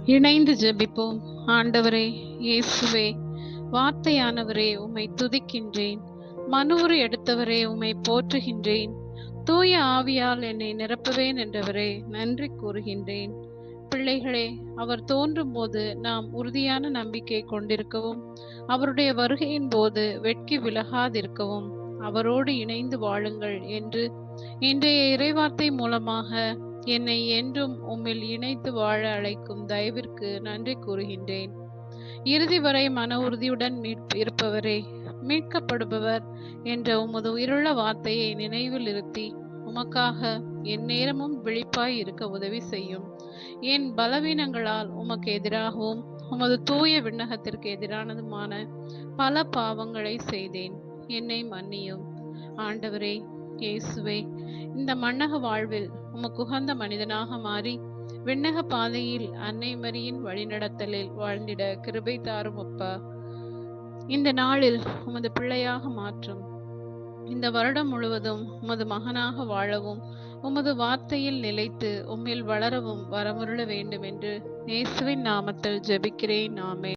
இணைந்து ஜெபிப்போம். ஆண்டவரே, இயேசுவே, வார்த்தையானவரே, உம்மை துதிக்கின்றேன். மனுவுரு எடுத்தவரே, உம்மை போற்றுகின்றேன். தூய ஆவியால் என்னை நிரப்புவேன் என்றவரே, நன்றி கூறுகின்றேன். பிள்ளைகளே, அவர் தோன்றும் போது நாம் உறுதியான நம்பிக்கை கொண்டிருக்கவும், அவருடைய வருகையின் போது வெட்கி விலகாதிருக்கவும் அவரோடு இணைந்து வாழுங்கள் என்று இன்றைய இறைவார்த்தை மூலமாக என்னை என்றும் உம்மில் இணைத்து வாழ அழைக்கும் தயவிற்கு நன்றி கூறுகின்றேன். இறுதி வரை மன உறுதியுடன் இருப்பவரே, மீட்கப்படுபவர் என்ற உமது உயிருள்ள வார்த்தையை நினைவில் இருத்தி உமக்காக என் நேரமும் விழிப்பாய் இருக்க உதவி செய்யும். என் பலவீனங்களால் உமக்கு எதிராகவும் உமது தூய விண்ணகத்திற்கு எதிரானதுமான பல பாவங்களை செய்தேன். என்னை மன்னியும். ஆண்டவரே, இயேசுவே, இந்த மண்ணக வாழ்வில் உமக்கு உகந்த மனிதனாக மாறி விண்ணக பாதையில் அன்னை மரியின் வழிநடத்தலில் வாழ்ந்திட கிருபை தாரும் அப்பா. இந்த நாளில் உமது பிள்ளையாக மாற்றும். இந்த வருடம் முழுவதும் உமது மகனாக வாழவும் உமது வார்த்தையில் நிலைத்து உம்மில் வளரவும் வரமுருள வேண்டும் என்று இயேசுவின் நாமத்தில் ஜெபிக்கிறேன். ஆமென்.